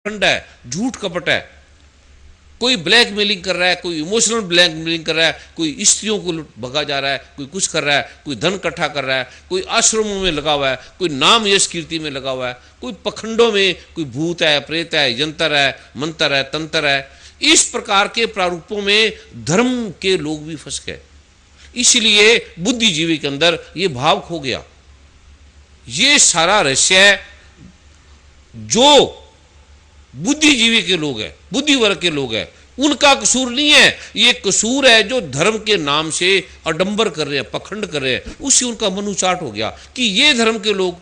Fund है, झूठ कपट है। कोई ब्लैकमेलिंग कर रहा है, कोई इमोशनल ब्लैकमेलिंग कर रहा है, कोई स्त्रियों को भगा जा रहा है, कोई कुछ कर रहा है, कोई धन इकट्ठा कर रहा है, कोई आश्रमों में लगा हुआ है, कोई नाम यश कीर्ति में लगा हुआ है, कोई पखंडों में, कोई भूत है, प्रेत है, यंत्र है, मंत्र है, तंत्र है। इस प्रकार के प्रारूपों में धर्म के लोग भी फंस गए। इसलिए बुद्धिजीवी के अंदर ये भाव खो गया। ये सारा रहस्य है जो बुद्धिजीवी के लोग हैं, बुद्धि वर्ग के लोग हैं, उनका कसूर नहीं है। ये कसूर है जो धर्म के नाम से अडंबर कर रहे हैं, पखंड कर रहे हैं। उससे उनका मन उचाट हो गया कि ये धर्म के लोग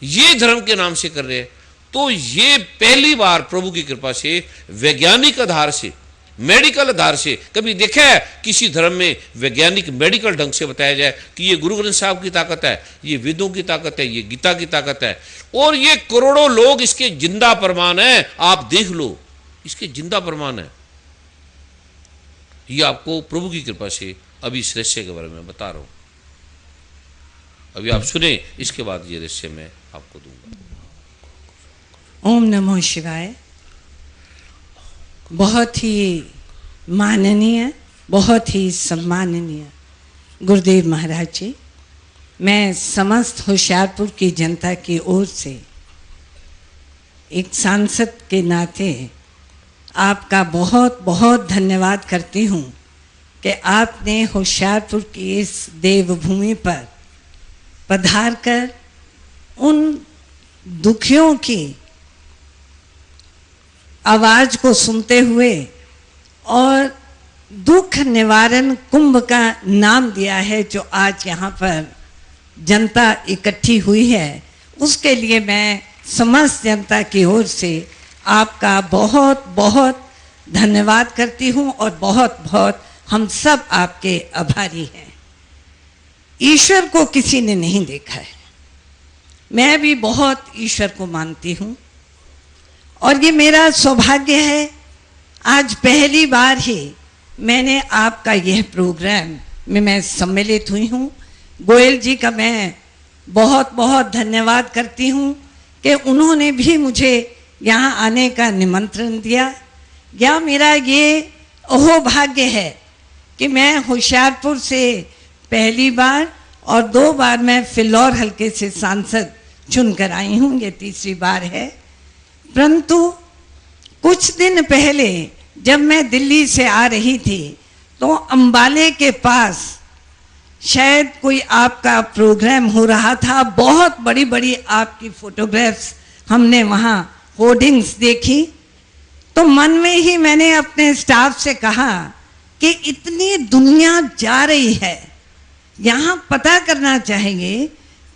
ये धर्म के नाम से कर रहे हैं। तो ये पहली बार प्रभु की कृपा से वैज्ञानिक आधार से, मेडिकल आधार से कभी देखा है किसी धर्म में वैज्ञानिक मेडिकल ढंग से बताया जाए कि ये गुरु ग्रंथ साहब की ताकत है, ये वेदों की ताकत है, ये गीता की ताकत है, और ये करोड़ों लोग इसके जिंदा प्रमाण है। आप देख लो, इसके जिंदा प्रमाण है। ये आपको प्रभु की कृपा से अभी इस रहस्य के बारे में बता रहा हूं। अभी आप सुने, इसके बाद ये रहस्य मैं आपको दूंगा। ओम नमो शिवाय। बहुत ही माननीय, बहुत ही सम्माननीय गुरुदेव महाराज जी, मैं समस्त होशियारपुर की जनता की ओर से एक सांसद के नाते आपका बहुत बहुत धन्यवाद करती हूँ कि आपने होशियारपुर की इस देवभूमि पर पधार कर उन दुखियों की आवाज को सुनते हुए और दुख निवारण कुंभ का नाम दिया है जो आज यहाँ पर जनता इकट्ठी हुई है। उसके लिए मैं समस्त जनता की ओर से आपका बहुत बहुत धन्यवाद करती हूँ और बहुत बहुत हम सब आपके आभारी हैं। ईश्वर को किसी ने नहीं देखा है, मैं भी बहुत ईश्वर को मानती हूँ और ये मेरा सौभाग्य है। आज पहली बार ही मैंने आपका यह प्रोग्राम में मैं सम्मिलित हुई हूँ। गोयल जी का मैं बहुत बहुत धन्यवाद करती हूँ कि उन्होंने भी मुझे यहाँ आने का निमंत्रण दिया। या मेरा ये अहोभाग्य है कि मैं होशियारपुर से पहली बार और 2 बार मैं फिलौर हल्के से सांसद चुनकर आई हूँ, ये तीसरी बार है। परंतु कुछ दिन पहले जब मैं दिल्ली से आ रही थी तो अंबाले के पास शायद कोई आपका प्रोग्राम हो रहा था। बहुत बड़ी बड़ी आपकी फोटोग्राफ्स हमने वहाँ होर्डिंग्स देखी, तो मन में ही मैंने अपने स्टाफ से कहा कि इतनी दुनिया जा रही है, यहाँ पता करना चाहिए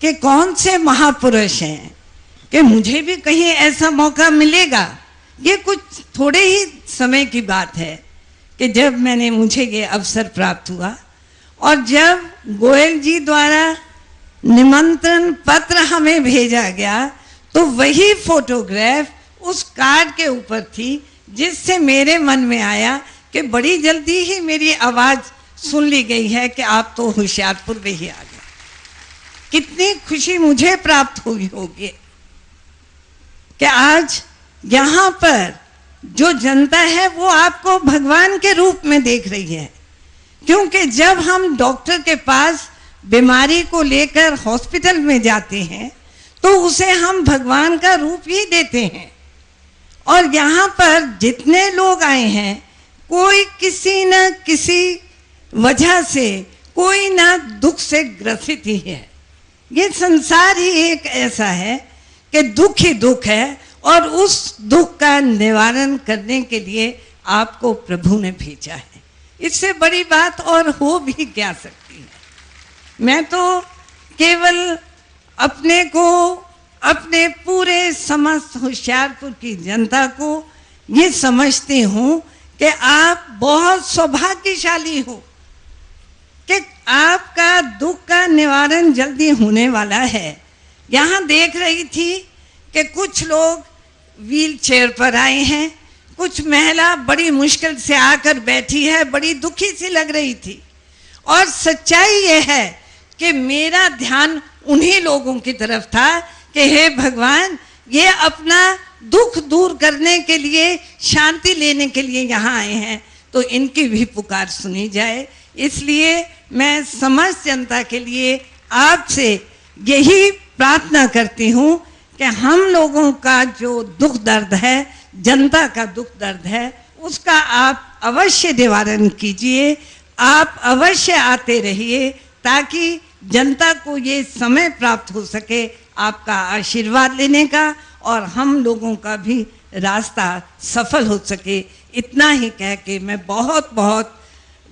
कि कौन से महापुरुष हैं, कि मुझे भी कहीं ऐसा मौका मिलेगा। ये कुछ थोड़े ही समय की बात है कि जब मुझे ये अवसर प्राप्त हुआ और जब गोयल जी द्वारा निमंत्रण पत्र हमें भेजा गया तो वही फोटोग्राफ उस कार्ड के ऊपर थी, जिससे मेरे मन में आया कि बड़ी जल्दी ही मेरी आवाज़ सुन ली गई है कि आप तो होशियारपुर में ही आ गए। कितनी खुशी मुझे प्राप्त हुई होगी कि आज यहाँ पर जो जनता है वो आपको भगवान के रूप में देख रही है। क्योंकि जब हम डॉक्टर के पास बीमारी को लेकर हॉस्पिटल में जाते हैं तो उसे हम भगवान का रूप ही देते हैं। और यहाँ पर जितने लोग आए हैं, कोई किसी न किसी वजह से, कोई ना दुख से ग्रसित ही है। ये संसार ही एक ऐसा है कि दुख ही दुख है और उस दुख का निवारण करने के लिए आपको प्रभु ने भेजा है। इससे बड़ी बात और हो भी क्या सकती है। मैं तो केवल अपने को, अपने पूरे समस्त होशियारपुर की जनता को ये समझती हूँ कि आप बहुत सौभाग्यशाली हो कि आपका दुख का निवारण जल्दी होने वाला है। यहाँ देख रही थी कि कुछ लोग व्हील चेयर पर आए हैं, कुछ महिला बड़ी मुश्किल से आकर बैठी है, बड़ी दुखी सी लग रही थी। और सच्चाई यह है कि मेरा ध्यान उन्हीं लोगों की तरफ था कि हे भगवान, ये अपना दुख दूर करने के लिए, शांति लेने के लिए यहाँ आए हैं, तो इनकी भी पुकार सुनी जाए। इसलिए मैं समस्त जनता के लिए आपसे यही प्रार्थना करती हूँ कि हम लोगों का जो दुख दर्द है, जनता का दुख दर्द है, उसका आप अवश्य निवारण कीजिए। आप अवश्य आते रहिए ताकि जनता को ये समय प्राप्त हो सके आपका आशीर्वाद लेने का, और हम लोगों का भी रास्ता सफल हो सके। इतना ही कह के मैं बहुत बहुत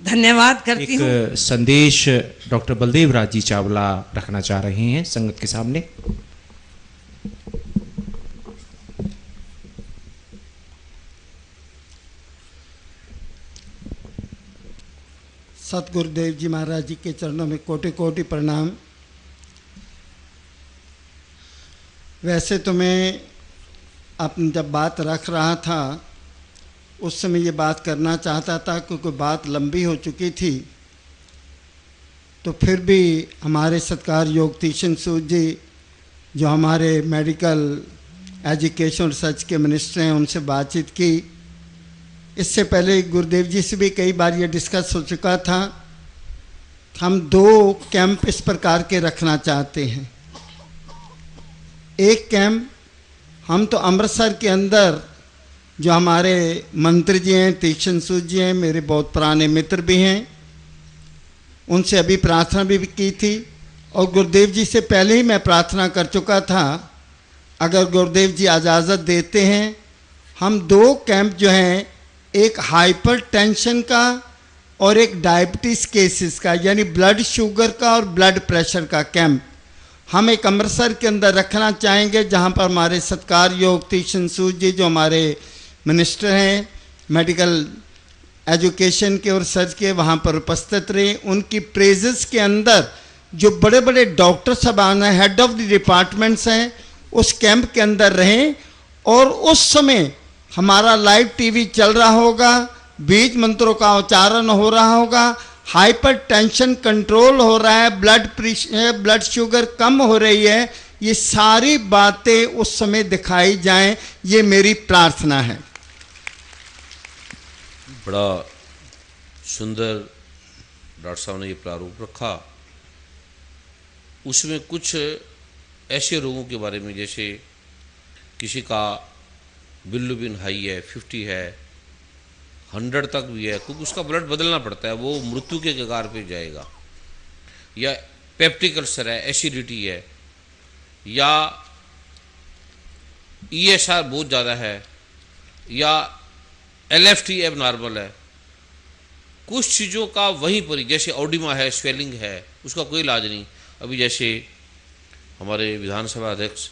धन्यवाद करती हूँ। एक संदेश डॉक्टर बलदेव राज जी चावला रखना चाह रहे हैं संगत के सामने। सतगुरुदेव जी महाराज जी के चरणों में कोटि कोटि प्रणाम। वैसे तो मैं अपनी जब बात रख रहा था उस समय ये बात करना चाहता था, क्योंकि बात लंबी हो चुकी थी, तो फिर भी हमारे सत्कार योग तीक्ष्ण सूद जी जो हमारे मेडिकल एजुकेशन रिसर्च के मिनिस्टर हैं उनसे बातचीत की। इससे पहले गुरुदेव जी से भी कई बार ये डिस्कस हो चुका था। हम 2 कैंप इस प्रकार के रखना चाहते हैं। एक कैंप हम तो अमृतसर के अंदर जो हमारे मंत्री जी हैं, तीक्ष्ण सूद जी हैं, मेरे बहुत पुराने मित्र भी हैं, उनसे अभी प्रार्थना भी की थी, और गुरुदेव जी से पहले ही मैं प्रार्थना कर चुका था। अगर गुरुदेव जी इजाज़त देते हैं, हम 2 कैंप जो हैं, एक हाइपर टेंशन का और एक डायबिटीज़ केसेस का, यानी ब्लड शुगर का और ब्लड प्रेशर का कैंप हम एक अमृतसर के अंदर रखना चाहेंगे, जहां पर हमारे सत्कार योग तीक्ष्ण सूद जी जो हमारे मिनिस्टर हैं मेडिकल एजुकेशन के और रिसर्च के, वहां पर उपस्थित रहे। उनकी प्रेजेंस के अंदर जो बड़े बड़े डॉक्टर साहबान हैं, हेड ऑफ द डिपार्टमेंट्स हैं, उस कैंप के अंदर रहें, और उस समय हमारा लाइव टीवी चल रहा होगा, बीज मंत्रों का उच्चारण हो रहा होगा, हाइपर टेंशन कंट्रोल हो रहा है, ब्लड प्रेशर, ब्लड शुगर कम हो रही है, ये सारी बातें उस समय दिखाई जाएं, ये मेरी प्रार्थना है। बड़ा सुंदर डॉक्टर साहब ने ये प्रारूप रखा। उसमें कुछ ऐसे रोगों के बारे में, जैसे किसी का बिलिरुबिन हाई है, 50 है, 100 तक भी है, क्योंकि उसका ब्लड बदलना पड़ता है, वो मृत्यु के कगार पे जाएगा, या पेप्टिक अल्सर है, एसिडिटी है, या ESR बहुत ज़्यादा है, या LFT एबनॉर्मल है। कुछ चीज़ों का वहीं पर ही, जैसे ऑडिमा है, स्वेलिंग है, उसका कोई इलाज नहीं। अभी जैसे हमारे विधानसभा अध्यक्ष,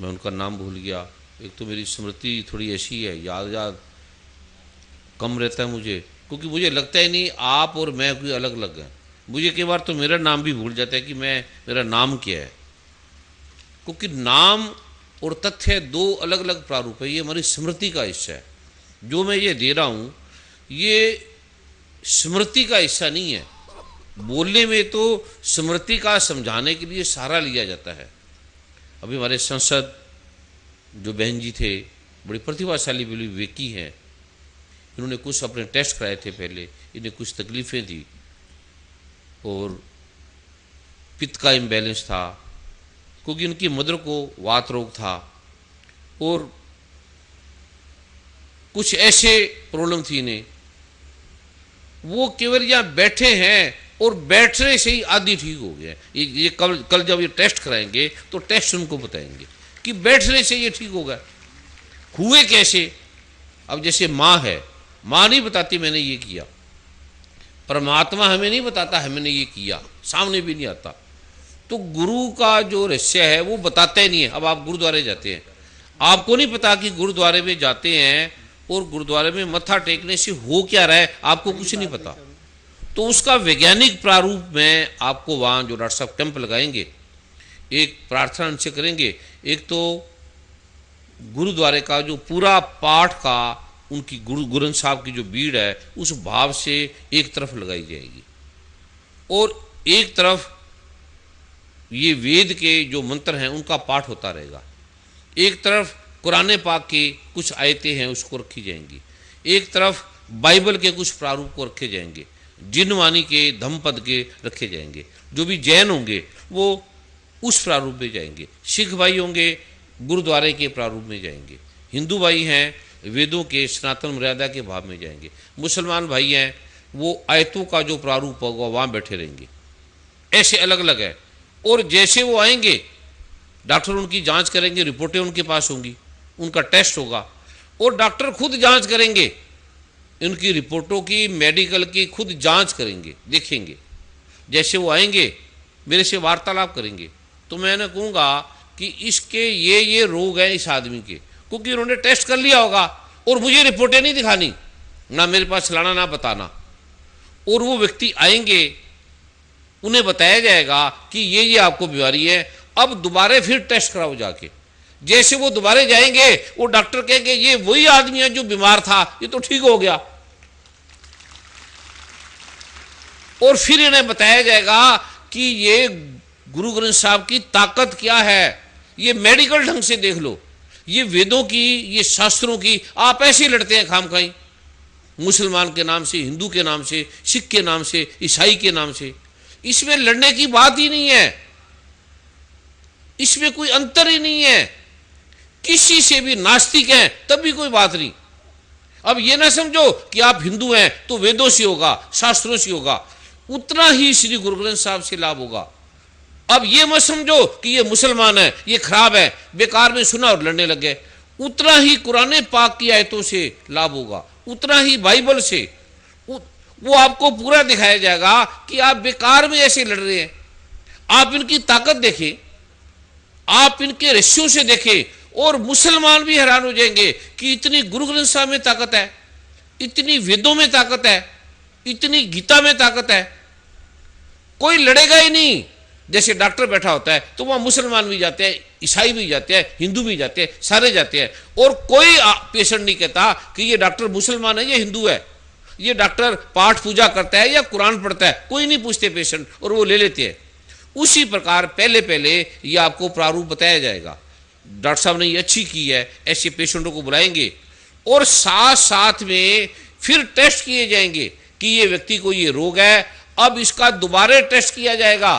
मैं उनका नाम भूल गया, एक तो मेरी स्मृति थोड़ी ऐसी है, याद कम रहता है मुझे, क्योंकि मुझे लगता ही नहीं आप और मैं कोई अलग अलग हैं। मुझे कई बार तो मेरा नाम भी भूल जाता है कि मेरा नाम क्या है, क्योंकि नाम और तथ्य 2 अलग अलग प्रारूप है। ये हमारी स्मृति का हिस्सा है। जो मैं ये दे रहा हूँ ये स्मृति का हिस्सा नहीं है। बोलने में तो स्मृति का समझाने के लिए सहारा लिया जाता है। अभी हमारे संसद जो बहन जी थे, बड़ी प्रतिभाशाली, बड़ी विवेकी हैं, इन्होंने कुछ अपने टेस्ट कराए थे पहले, इन्हें कुछ तकलीफ़ें थी और पित्त का इम्बैलेंस था, क्योंकि उनकी मदर को वात रोग था और कुछ ऐसे प्रॉब्लम थी इन्हें। वो केवल यहाँ बैठे हैं और बैठने से ही आदि ठीक हो गया। ये कल जब ये टेस्ट कराएंगे तो टेस्ट उनको बताएंगे कि बैठने से ये ठीक होगा। हुए कैसे? अब जैसे माँ है, माँ नहीं बताती मैंने ये किया, परमात्मा हमें नहीं बताता है मैंने ये किया, सामने भी नहीं आता। तो गुरु का जो रहस्य है वो बताता ही नहीं है। अब आप गुरुद्वारे जाते हैं, आपको नहीं पता कि गुरुद्वारे में जाते हैं और गुरुद्वारे में मत्था टेकने से हो क्या रहा है, आपको कुछ नहीं पता। तो उसका वैज्ञानिक प्रारूप में आपको वहाँ जो डॉक्टर साहब कैंप लगाएंगे, एक प्रार्थना उनसे करेंगे, एक तो गुरुद्वारे का जो पूरा पाठ का उनकी गुरु ग्रंथ साहब की जो बीड़ है उस भाव से एक तरफ लगाई जाएगी और एक तरफ ये वेद के जो मंत्र हैं उनका पाठ होता रहेगा। एक तरफ कुरान पाक की कुछ आयतें हैं उसको रखी जाएंगी, एक तरफ बाइबल के कुछ प्रारूप को रखे जाएंगे, जिनवाणी के धम्मपद के रखे जाएंगे। जो भी जैन होंगे वो उस प्रारूप में जाएंगे, सिख भाई होंगे गुरुद्वारे के प्रारूप में जाएंगे, हिंदू भाई हैं वेदों के सनातन मर्यादा के भाव में जाएंगे, मुसलमान भाई हैं वो आयतों का जो प्रारूप होगा वहाँ बैठे रहेंगे। ऐसे अलग अलग है। और जैसे वो आएंगे डॉक्टर उनकी जांच करेंगे, रिपोर्टें उनके पास होंगी, उनका टेस्ट होगा और डॉक्टर खुद जांच करेंगे, उनकी रिपोर्टों की मेडिकल की खुद जांच करेंगे, देखेंगे। जैसे वो आएंगे मेरे से वार्तालाप करेंगे तो मैंने कहूँगा कि इसके ये रोग हैं इस आदमी के, क्योंकि उन्होंने टेस्ट कर लिया होगा और मुझे रिपोर्टें नहीं दिखानी, ना मेरे पास लाना ना बताना। और वो व्यक्ति आएंगे, उन्हें बताया जाएगा कि ये आपको बीमारी है, अब दोबारा फिर टेस्ट कराओ जाके। जैसे वो दोबारा जाएंगे वो डॉक्टर कहेंगे ये वही आदमी है जो बीमार था, ये तो ठीक हो गया। और फिर इन्हें बताया जाएगा कि ये गुरु ग्रंथ साहब की ताकत क्या है, ये मेडिकल ढंग से देख लो, ये वेदों की, ये शास्त्रों की। आप ऐसे लड़ते हैं खामखाई, मुसलमान के नाम से, हिंदू के नाम से, सिख के नाम से, ईसाई के नाम से। इसमें लड़ने की बात ही नहीं है, इसमें कोई अंतर ही नहीं है। किसी से भी नास्तिक हैं तब भी कोई बात नहीं। अब ये ना समझो कि आप हिंदू हैं तो वेदों से होगा, शास्त्रों से होगा, उतना ही श्री गुरु ग्रंथ साहब से लाभ होगा। अब ये मत समझो कि ये मुसलमान है, ये खराब है, बेकार में सुना और लड़ने लग गए। उतना ही कुरान पाक की आयतों से लाभ होगा, उतना ही बाइबल से। वो आपको पूरा दिखाया जाएगा कि आप बेकार में ऐसे लड़ रहे हैं। आप इनकी ताकत देखें, आप इनके रस्सियों से देखें और मुसलमान भी हैरान हो जाएंगे कि इतनी गुरु ग्रंथ साहब में ताकत है, इतनी वेदों में ताकत है, इतनी गीता में ताकत है। कोई लड़ेगा ही नहीं। जैसे डॉक्टर बैठा होता है तो वहां मुसलमान भी जाते हैं, ईसाई भी जाते हैं, हिंदू भी जाते हैं, सारे जाते हैं। और कोई पेशेंट नहीं कहता कि ये डॉक्टर मुसलमान है, ये हिंदू है, ये डॉक्टर पाठ पूजा करता है या कुरान पढ़ता है, कोई नहीं पूछते पेशेंट, और वो ले लेते हैं। उसी प्रकार पहले पहले ये आपको प्रारूप बताया जाएगा। डॉक्टर साहब ने ये अच्छी की है, ऐसे पेशेंटों को बुलाएंगे और साथ साथ में फिर टेस्ट किए जाएंगे कि ये व्यक्ति को ये रोग है। अब इसका दोबारा टेस्ट किया जाएगा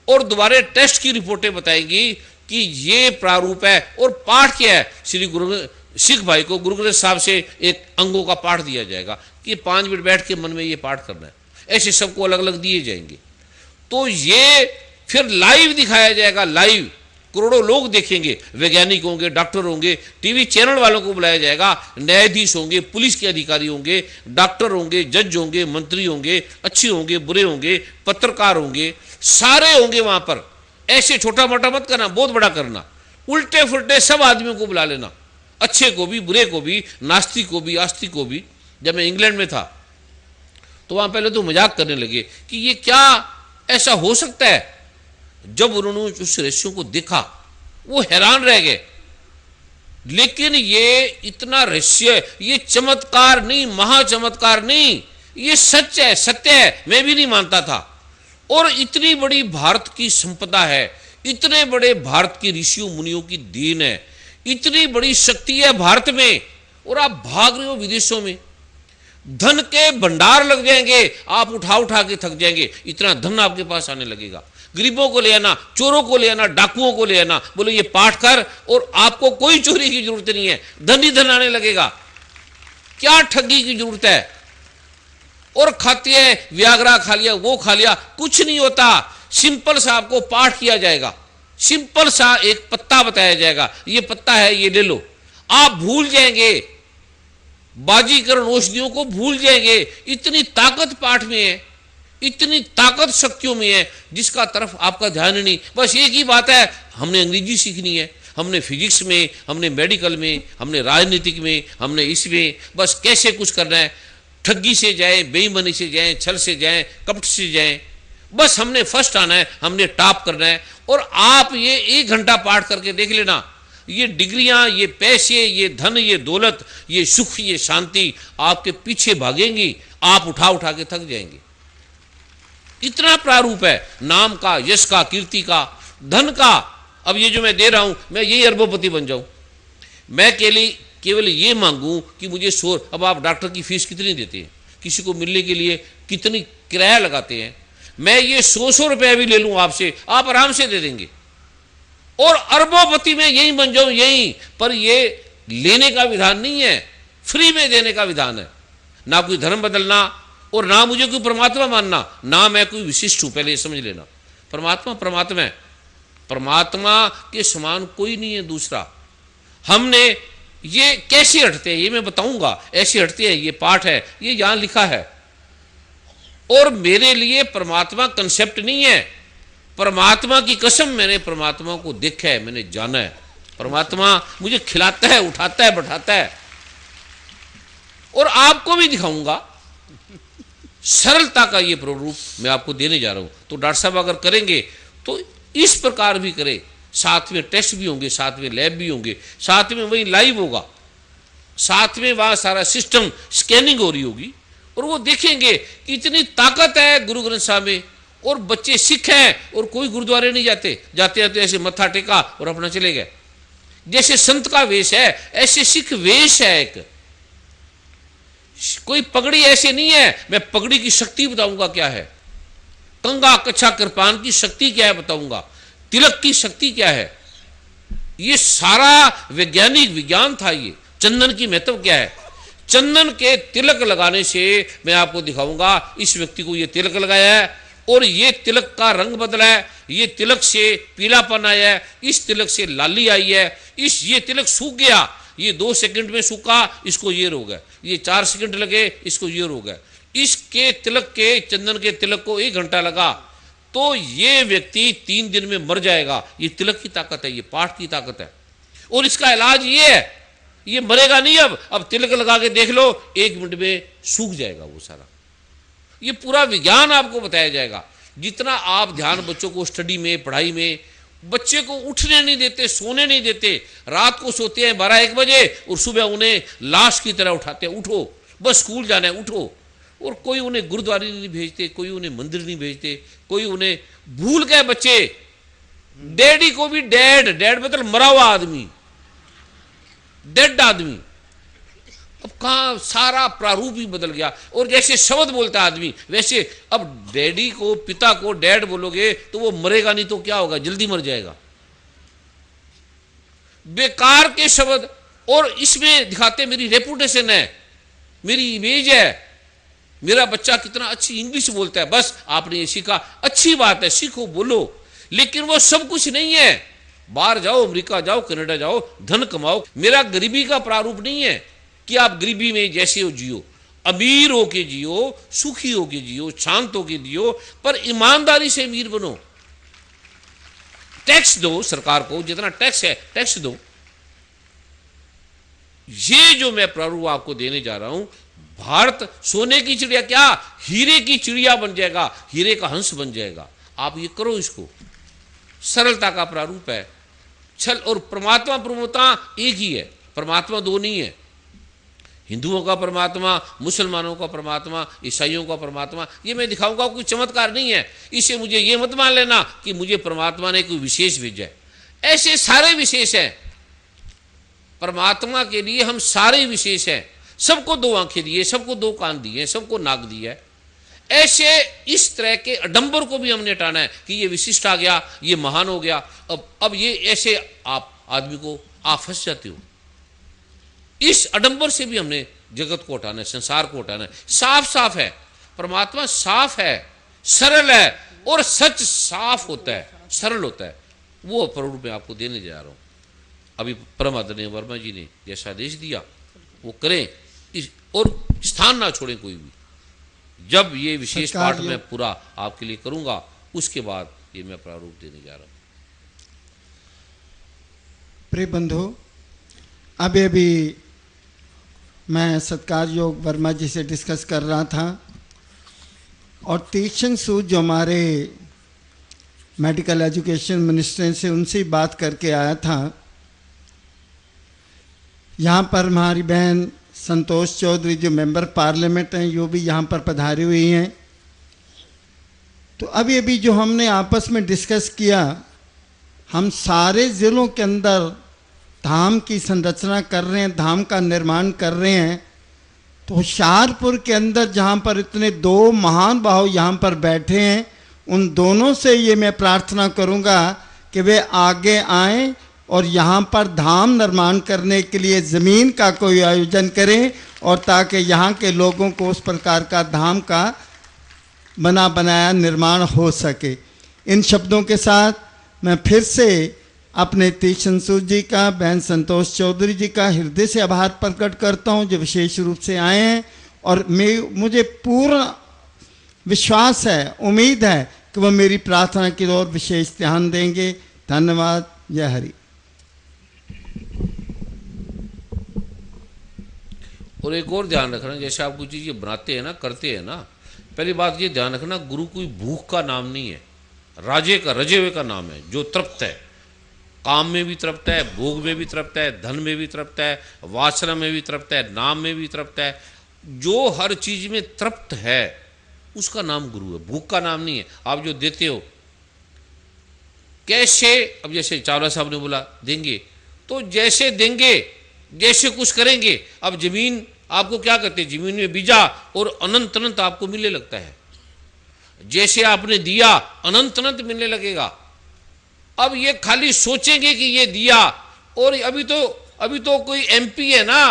और दोबारा टेस्ट की रिपोर्टें बताएंगी कि ये प्रारूप है। और पाठ क्या है, श्री गुरु सिख भाई को गुरु ग्रंथ साहब से एक अंगों का पाठ दिया जाएगा कि 5 मिनट बैठ के मन में ये पाठ करना है। ऐसे सबको अलग अलग दिए जाएंगे। तो ये फिर लाइव दिखाया जाएगा, लाइव करोड़ों लोग देखेंगे, वैज्ञानिक होंगे, डॉक्टर होंगे, टीवी चैनल वालों को बुलाया जाएगा, न्यायाधीश होंगे, पुलिस के अधिकारी होंगे, डॉक्टर होंगे, जज होंगे, मंत्री होंगे, अच्छे होंगे, बुरे होंगे, पत्रकार होंगे, सारे होंगे वहां पर। ऐसे छोटा मोटा मत करना, बहुत बड़ा करना। उल्टे फुल्टे सब आदमियों को बुला लेना, अच्छे को भी, बुरे को भी, नास्तिक को भी, आस्तिक को भी। जब मैं इंग्लैंड में था तो वहां पहले तो मजाक करने लगे कि ये क्या ऐसा हो सकता है। जब उन्होंने उस रहस्यों को देखा वो हैरान रह गए। लेकिन ये इतना रहस्य, ये चमत्कार नहीं, महाचमत्कार नहीं, ये सच है, सत्य है, मैं भी नहीं मानता था। और इतनी बड़ी भारत की संपदा है, इतने बड़े भारत के ऋषियों मुनियों की देन है, इतनी बड़ी शक्ति है भारत में, और आप भाग रहे हो विदेशों में। धन के भंडार लग जाएंगे, आप उठा उठा के थक जाएंगे, इतना धन आपके पास आने लगेगा। गरीबों को ले आना, चोरों को ले आना, डाकुओं को ले आना, बोले ये पाठ कर और आपको कोई चोरी की जरूरत नहीं है, धन ही धन आने लगेगा। क्या ठगी की जरूरत है। और खाते हैं, व्याग्रा खा लिया, वो खा लिया, कुछ नहीं होता। सिंपल सा आपको पाठ किया जाएगा, सिंपल सा एक पत्ता बताया जाएगा, ये पत्ता है, ये ले लो। आप भूल जाएंगे, बाजीकरण औषधियों को भूल जाएंगे। इतनी ताकत पाठ में है, इतनी ताकत शक्तियों में है जिसका तरफ आपका ध्यान नहीं। बस एक ही बात है, हमने अंग्रेजी सीखनी है, हमने फिजिक्स में, हमने मेडिकल में, हमने राजनीतिक में, हमने इसमें, बस कैसे कुछ करना है। ठगी से जाए, बेईमानी से जाए, छल से जाए, कपट से जाए, बस हमने फर्स्ट आना है, हमने टॉप करना है। और आप ये 1 घंटा पाठ करके देख लेना, ये डिग्रियां, ये पैसे, ये धन, ये दौलत, ये सुख, ये शांति आपके पीछे भागेंगी, आप उठा उठा के थक जाएंगे। इतना प्रारूप है नाम का, यश का, कीर्ति का, धन का। अब ये जो मैं दे रहा हूं, मैं यही अरबोपति बन जाऊं। मैं केवल ये मांगूं कि मुझे शोर। अब आप डॉक्टर की फीस कितनी देते हैं, किसी को मिलने के लिए कितनी किराया लगाते हैं। मैं ये 100 रुपया भी ले लूं आपसे, आप आराम से दे देंगे और अरबोपति में यही बन जाऊं, यही। पर ये लेने का विधान नहीं है, फ्री में देने का विधान है। ना कोई धर्म बदलना और ना मुझे कोई परमात्मा मानना, ना मैं कोई विशिष्ट हूं, पहले ये समझ लेना। परमात्मा परमात्मा है, परमात्मा के समान कोई नहीं है दूसरा। हमने ये कैसे हटते हैं ये मैं बताऊंगा, ऐसे हटते हैं, ये पाठ है, ये यहां लिखा है। और मेरे लिए परमात्मा कंसेप्ट नहीं है, परमात्मा की कसम मैंने परमात्मा को देखा है, मैंने जाना है। परमात्मा मुझे खिलाता है, उठाता है, बैठाता है। और आपको भी दिखाऊंगा सरलता का ये प्रारूप मैं आपको देने जा रहा हूं। तो डॉक्टर साहब अगर करेंगे तो इस प्रकार भी करें, साथ में टेस्ट भी होंगे, साथ में लैब भी होंगे, साथ में वही लाइव होगा, साथ में वहां सारा सिस्टम स्कैनिंग हो रही होगी और वो देखेंगे कि इतनी ताकत है गुरु ग्रंथ साहब में। और बच्चे सिख हैं और कोई गुरुद्वारे नहीं जाते, जाते हैं तो ऐसे मत्था टेका और अपना चले गए। जैसे संत का वेश है ऐसे सिख वेश है एक। कोई पगड़ी ऐसे नहीं है, मैं पगड़ी की शक्ति बताऊंगा क्या है, कंगा कच्छा कृपान की शक्ति क्या है बताऊंगा, तिलक की शक्ति क्या है। ये सारा वैज्ञानिक विज्ञान था। ये चंदन की महत्व क्या है, चंदन के तिलक लगाने से मैं आपको दिखाऊंगा इस व्यक्ति को ये तिलक लगाया है और ये तिलक का रंग बदला है, ये तिलक से पीलापन आया है, इस तिलक से लाली आई है, ये तिलक सूख गया, ये 2 सेकंड में सूखा, इसको ये रोग है, ये 4 सेकंड लगे, इसको ये रोग है। इसके तिलक के चंदन के तिलक को 1 घंटा लगा तो ये व्यक्ति 3 दिन में मर जाएगा। ये तिलक की ताकत है, ये पाठ की ताकत है। और इसका इलाज ये है, ये मरेगा नहीं। अब तिलक लगा के देख लो, 1 मिनट में सूख जाएगा वो सारा। ये पूरा विज्ञान आपको बताया जाएगा। जितना आप ध्यान बच्चों को स्टडी में, पढ़ाई में, बच्चे को उठने नहीं देते, सोने नहीं देते, रात को सोते हैं 12-1 बजे और सुबह उन्हें लाश की तरह उठाते हैं, उठो बस स्कूल जाना है, उठो। और कोई उन्हें गुरुद्वारे नहीं भेजते, कोई उन्हें मंदिर नहीं भेजते, कोई उन्हें भूल गए बच्चे। डैडी को भी डैड मतलब मरा हुआ आदमी, डेड आदमी। अब कहां सारा प्रारूप ही बदल गया। और जैसे शब्द बोलता है आदमी वैसे अब डैडी को, पिता को डैड बोलोगे तो वो मरेगा नहीं तो क्या होगा, जल्दी मर जाएगा। बेकार के शब्द। और इसमें दिखाते मेरी रेपुटेशन है, मेरी इमेज है, मेरा बच्चा कितना अच्छी इंग्लिश बोलता है। बस आपने ये सीखा, अच्छी बात है, सीखो बोलो, लेकिन वो सब कुछ नहीं है। बाहर जाओ, अमेरिका जाओ, कनाडा जाओ, धन कमाओ। मेरा गरीबी का प्रारूप नहीं है कि आप गरीबी में जैसे हो जियो, अमीर होके जियो, सुखी होके जियो, शांत होके जियो, पर ईमानदारी से अमीर बनो। टैक्स दो सरकार को, जितना टैक्स है टैक्स दो। ये जो मैं प्रारूप आपको देने जा रहा हूं, भारत सोने की चिड़िया क्या, हीरे की चिड़िया बन जाएगा, हीरे का हंस बन जाएगा। आप ये करो, इसको सरलता का प्रारूप है। छल और परमात्मा प्रभुता एक ही है, परमात्मा 2 नहीं है। हिंदुओं का परमात्मा, मुसलमानों का परमात्मा, ईसाइयों का परमात्मा, ये मैं दिखाऊंगा, कोई चमत्कार नहीं है। इसे मुझे ये मत मान लेना कि मुझे परमात्मा ने कोई विशेष भेजा है। ऐसे सारे विशेष हैं, परमात्मा के लिए हम सारे विशेष हैं। सबको 2 आंखें दी है, सबको 2 कान दिए हैं, सबको नाक दिया है। ऐसे इस तरह के अडंबर को भी हमने हटाना है कि ये विशिष्ट आ गया, ये महान हो गया। अब ये ऐसे आप आदमी को आप फंस जाते हो। इस अडंबर से भी हमने जगत को हटाना है, संसार को हटाना है। साफ साफ है, परमात्मा साफ है, सरल है और सच साफ होता है, सरल होता है। वो प्रारूप मैं आपको देने जा रहा हूं। अभी परम आदरणीय वर्मा जी ने जैसा आदेश दिया वो करें, और स्थान ना छोड़ें कोई भी। जब ये विशेष पाठ मैं पूरा आपके लिए करूंगा उसके बाद ये मैं प्रारूप देने जा रहा हूं। प्रिय बंधु, अभी मैं सत्कार योग वर्मा जी से डिस्कस कर रहा था और तीक्ष्ण सूद जो हमारे मेडिकल एजुकेशन मिनिस्टर से उनसे बात करके आया था। यहाँ पर हमारी बहन संतोष चौधरी जो मेंबर पार्लियामेंट हैं, यो भी यहाँ पर पधारी हुई हैं। तो अभी जो हमने आपस में डिस्कस किया, हम सारे ज़िलों के अंदर धाम की संरचना कर रहे हैं, धाम का निर्माण कर रहे हैं, तो होशियारपुर के अंदर जहाँ पर इतने दो महान भाव यहाँ पर बैठे हैं, उन दोनों से ये मैं प्रार्थना करूँगा कि वे आगे आएं और यहाँ पर धाम निर्माण करने के लिए ज़मीन का कोई आयोजन करें, और ताकि यहाँ के लोगों को उस प्रकार का धाम का बना बनाया निर्माण हो सके। इन शब्दों के साथ मैं फिर से अपने तीक्ष्ण सूद जी का, बहन संतोष चौधरी जी का हृदय से आभार प्रकट करता हूँ जो विशेष रूप से आए हैं, और मुझे पूर्ण विश्वास है, उम्मीद है कि वह मेरी प्रार्थना की ओर विशेष ध्यान देंगे। धन्यवाद। जय हरि। और एक और ध्यान रखना, जैसे आप कोई चीज़ ये बनाते हैं ना, करते हैं ना, पहली बात ये ध्यान रखना, गुरु कोई भूख का नाम नहीं है, राजे का, रजे हुए का नाम है, जो तृप्त है, काम में भी तृप्त है, भोग में भी तृप्त है, धन में भी तृप्त है, वासना में भी तृप्त है, नाम में भी तृप्त है, जो हर चीज में तृप्त है उसका नाम गुरु है, भूख का नाम नहीं है। आप जो देते हो कैसे, अब जैसे चावला साहब ने बोला देंगे, तो जैसे देंगे, जैसे कुछ करेंगे। अब जमीन आपको क्या करते हैं, जमीन में बीजा और अनंत अनंत आपको मिलने लगता है, जैसे आपने दिया अनंत अनंत मिलने लगेगा। अब ये खाली सोचेंगे कि ये दिया, और अभी तो कोई एमपी है ना,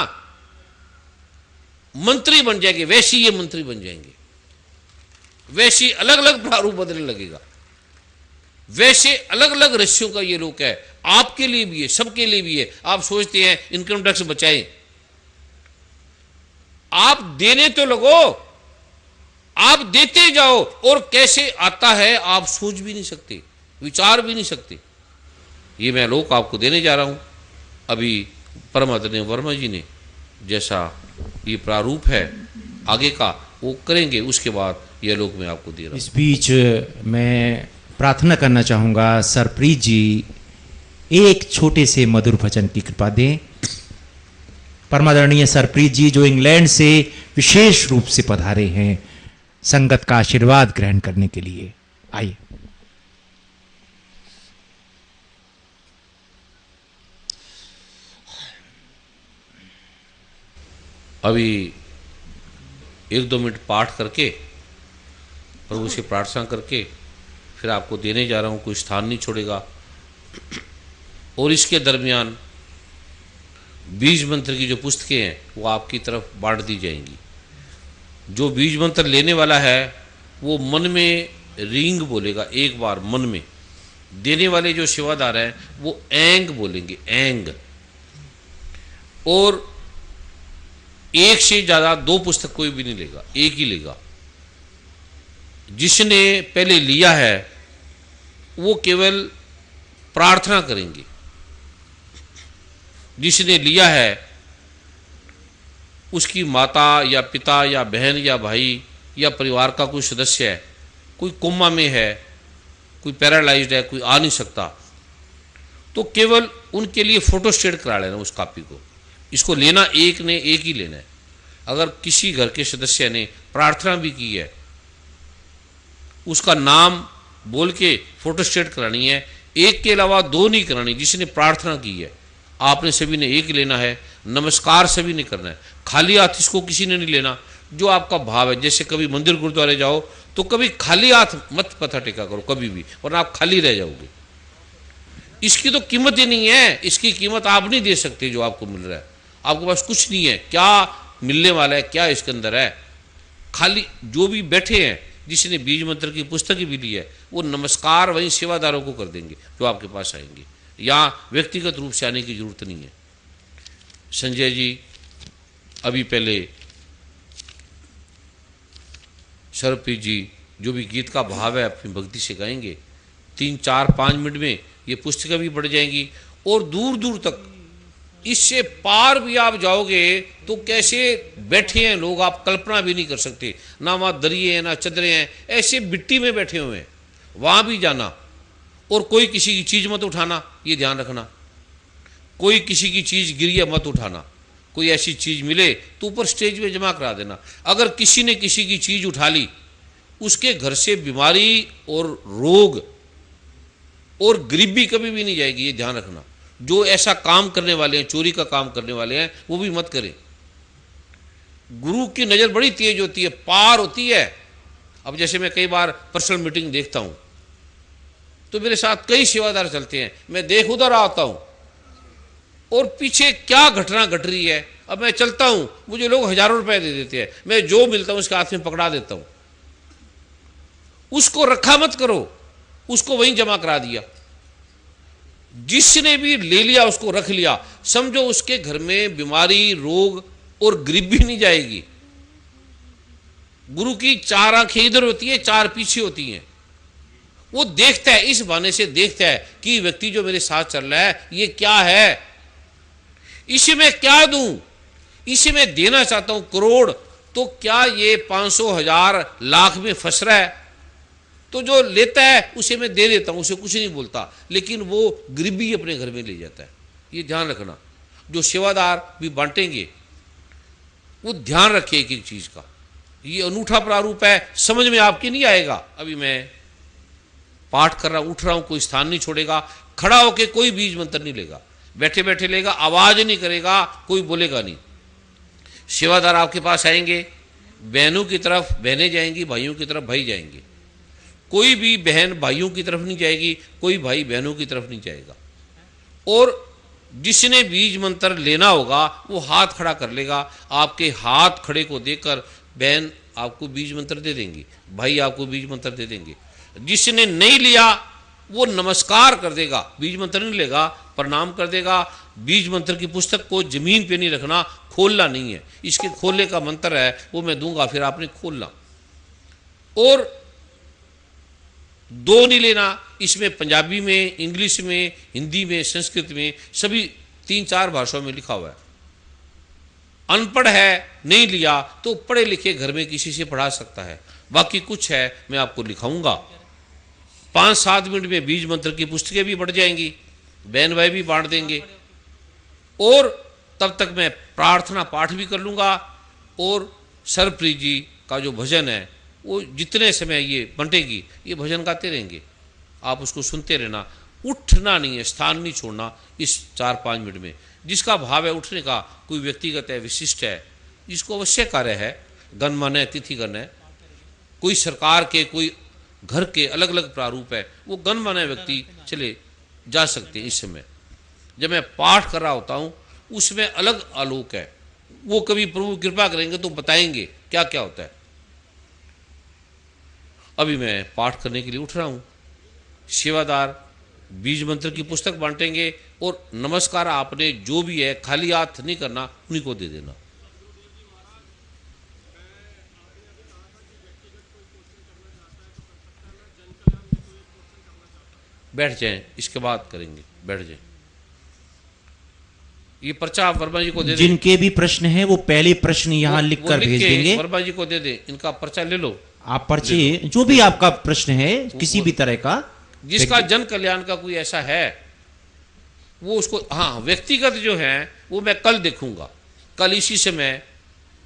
मंत्री बन जाएंगे, वैसे ये मंत्री बन जाएंगे, वैसे अलग अलग प्रारूप बदलने लगेगा, वैसे अलग अलग रस्सियों का ये लोक है, आपके लिए भी है, सबके लिए भी है। आप सोचते हैं इनकम टैक्स बचाएं, आप देने तो लगो, आप देते जाओ, और कैसे आता है आप सोच भी नहीं सकते, विचार भी नहीं सकते। ये मैं लोक आपको देने जा रहा हूं। अभी परम आदरणीय वर्मा जी ने जैसा ये प्रारूप है आगे का वो करेंगे, उसके बाद ये लोक मैं आपको दे रहा हूं। इस बीच मैं प्रार्थना करना चाहूँगा, सरप्रीत जी एक छोटे से मधुर भजन की कृपा दें। परमादरणीय सरप्रीत जी जो इंग्लैंड से विशेष रूप से पधारे हैं संगत का आशीर्वाद ग्रहण करने के लिए, आइए। अभी 1-2 मिनट पाठ करके, प्रभु से प्रार्थना करके फिर आपको देने जा रहा हूँ, कोई स्थान नहीं छोड़ेगा। और इसके दरमियान बीज मंत्र की जो पुस्तकें हैं वो आपकी तरफ बांट दी जाएंगी। जो बीज मंत्र लेने वाला है वो मन में रींग बोलेगा एक बार मन में, देने वाले जो सेवादार हैं वो एंग बोलेंगे, एंग। और एक से ज़्यादा 2 पुस्तक कोई भी नहीं लेगा, एक ही लेगा। जिसने पहले लिया है वो केवल प्रार्थना करेंगे, जिसने लिया है उसकी माता या पिता या बहन या भाई या परिवार का कोई सदस्य है, कोई कोमा में है, कोई पैरालाइज्ड है, कोई आ नहीं सकता, तो केवल उनके लिए फोटो स्टेट करा लेना उस कॉपी को। इसको लेना एक ने एक ही लेना है। अगर किसी घर के सदस्य ने प्रार्थना भी की है, उसका नाम बोल के फोटो स्टेट करानी है, एक के अलावा 2 नहीं करानी। जिसने प्रार्थना की है आपने सभी ने एक लेना है, नमस्कार सभी ने करना है, खाली हाथ इसको किसी ने नहीं लेना। जो आपका भाव है, जैसे कभी मंदिर गुरुद्वारे जाओ तो कभी खाली हाथ मत पथा टेका करो कभी भी, वरना आप खाली रह जाओगे। इसकी तो कीमत ही नहीं है, इसकी कीमत आप नहीं दे सकते। जो आपको मिल रहा है, आपके पास कुछ नहीं है, क्या मिलने वाला है, क्या इसके अंदर है। खाली जो भी बैठे हैं, जिसने बीज मंत्र की पुस्तक भी ली है, वो नमस्कार वहीं सेवादारों को कर देंगे जो आपके पास आएंगे। यहाँ व्यक्तिगत रूप से आने की जरूरत नहीं है। संजय जी अभी पहले सरप्रीत जी जो भी गीत का भाव है अपनी भक्ति से गाएंगे। 3, 4, 5 मिनट में ये पुस्तिका भी बढ़ जाएंगी, और दूर दूर तक इससे पार भी आप जाओगे तो कैसे बैठे हैं लोग, आप कल्पना भी नहीं कर सकते। ना वहाँ दरिये हैं, ना चदरें हैं, ऐसे मिट्टी में बैठे हुए हैं। वहाँ भी जाना, और कोई किसी की चीज़ मत उठाना, ये ध्यान रखना। कोई किसी की चीज़ गिरी है मत उठाना। कोई ऐसी चीज़ मिले तो ऊपर स्टेज में जमा करा देना। अगर किसी ने किसी की चीज़ उठा ली, उसके घर से बीमारी और रोग और गरीबी कभी भी नहीं जाएगी, ये ध्यान रखना। जो ऐसा काम करने वाले हैं, चोरी का काम करने वाले हैं, वो भी मत करें। गुरु की नज़र बड़ी तेज होती है, पार होती है। अब जैसे मैं कई बार पर्सनल मीटिंग देखता हूं, तो मेरे साथ कई सेवादार चलते हैं, मैं देख उधर आता हूं और पीछे क्या घटना घट रही है। अब मैं चलता हूं, मुझे लोग हजारों रुपए दे देते हैं, मैं जो मिलता हूं उसके हाथ में पकड़ा देता हूं। उसको रखा मत करो, उसको वहीं जमा करा दिया। जिसने भी ले लिया उसको रख लिया, समझो उसके घर में बीमारी, रोग और गरीबी नहीं जाएगी। गुरु की 4 आंखें इधर होती है, 4 पीछे होती हैं। वो देखता है, इस बहाने से देखता है कि व्यक्ति जो मेरे साथ चल रहा है ये क्या है, इसे मैं क्या दूं, इसे मैं देना चाहता हूं करोड़, तो क्या ये 500, 1000, लाख में फंस रहा है? तो जो लेता है उसे मैं दे देता हूं, उसे कुछ नहीं बोलता, लेकिन वो गरीबी अपने घर में ले जाता है। ये ध्यान रखना। जो सेवादार भी बांटेंगे वो ध्यान रखिए एक एक चीज का। ये अनूठा प्रारूप है, समझ में आपके नहीं आएगा। अभी मैं पाठ कर रहा हूं, उठ रहा हूं, कोई स्थान नहीं छोड़ेगा, खड़ा होकर कोई बीज मंत्र नहीं लेगा, बैठे बैठे लेगा, आवाज नहीं करेगा, कोई बोलेगा नहीं। सेवादार आपके पास आएंगे, बहनों की तरफ बहनें जाएंगी, भाइयों की तरफ भाई जाएंगे। कोई भी बहन भाइयों की तरफ नहीं जाएगी, कोई भाई बहनों की तरफ नहीं जाएगा। और जिसने बीज मंत्र लेना होगा वो हाथ खड़ा कर लेगा। आपके हाथ खड़े को देखकर बहन आपको बीज मंत्र दे देंगी, भाई आपको बीज मंत्र दे देंगे। जिसने नहीं लिया वो नमस्कार कर देगा, बीज मंत्र नहीं लेगा, प्रणाम कर देगा। बीज मंत्र की पुस्तक को जमीन पे नहीं रखना, खोलना नहीं है। इसके खोलने का मंत्र है वो मैं दूंगा, फिर आपने खोलना। और 2 नहीं लेना, इसमें पंजाबी में, इंग्लिश में, हिंदी में, संस्कृत में, सभी 3-4 भाषाओं में लिखा हुआ है। अनपढ़ है, नहीं लिया, तो पढ़े लिखे घर में किसी से पढ़ा सकता है। बाकी कुछ है मैं आपको लिखाऊंगा। 5-7 मिनट में बीज मंत्र की पुस्तकें भी बढ़ जाएंगी, बहन भाई भी बांट देंगे। और तब तक मैं प्रार्थना पाठ भी कर लूंगा। और सरप्रीत जी का जो भजन है वो जितने समय ये बंटेगी ये भजन गाते रहेंगे, आप उसको सुनते रहना। उठना नहीं है, स्थान नहीं छोड़ना इस 4-5 मिनट में। जिसका भाव है उठने का, कोई व्यक्तिगत है, विशिष्ट है, जिसको अवश्य कार्य है, गणमान्य है, तिथिगण है, कोई सरकार के, कोई घर के, अलग अलग प्रारूप है, वो गणमान्य व्यक्ति चले जा सकते हैं। इस समय जब मैं पाठ कर रहा होता हूँ उसमें अलग आलोक है, वो कभी प्रभु कृपा करेंगे तो बताएंगे क्या क्या होता है। अभी मैं पाठ करने के लिए उठ रहा हूं। सेवादार बीज मंत्र की पुस्तक बांटेंगे और नमस्कार आपने जो भी है खाली हाथ नहीं करना, उन्हीं को दे देना। बैठ जाएं, इसके बाद करेंगे, बैठ जाएं। ये पर्चा आप वर्मा जी को दे दें। जिनके भी प्रश्न हैं वो पहले प्रश्न यहाँ लिख कर भेज देंगे। वर्मा जी को दे दें, इनका पर्चा ले लो। आप पर्चे, जो भी आपका प्रश्न है किसी भी तरह का, जिसका जन कल्याण का कोई ऐसा है वो उसको, हाँ व्यक्तिगत जो है वो मैं कल देखूंगा। कल इसी समय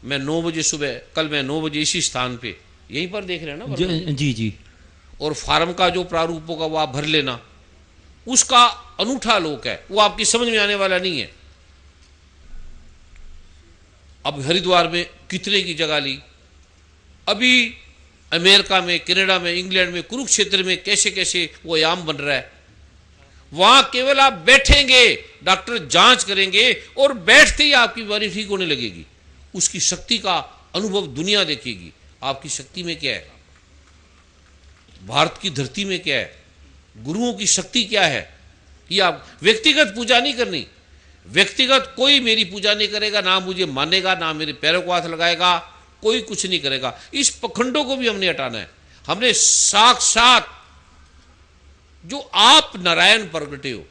मैं 9 बजे सुबह, कल मैं 9 बजे इसी स्थान पे, यहीं पर देख रहे हैं ना जी जी। और फार्म का जो प्रारूप होगा वो आप भर लेना। उसका अनूठा लोक है, वो आपकी समझ में आने वाला नहीं है। अब हरिद्वार में कितने की जगह ली, अभी अमेरिका में, कनाडा में, इंग्लैंड में, कुरुक्षेत्र में कैसे कैसे वो आयाम बन रहा है। वहां केवल आप बैठेंगे, डॉक्टर जांच करेंगे और बैठते ही आपकी बीमारी ठीक होने लगेगी। उसकी शक्ति का अनुभव दुनिया देखेगी। आपकी शक्ति में क्या है, भारत की धरती में क्या है, गुरुओं की शक्ति क्या है। ये आप व्यक्तिगत पूजा नहीं करनी। व्यक्तिगत कोई मेरी पूजा नहीं करेगा, ना मुझे मानेगा, ना मेरे पैरों को हाथ लगाएगा, कोई कुछ नहीं करेगा। इस पखंडों को भी हमने हटाना है। हमने साक्षात जो आप नारायण प्रगटे हो,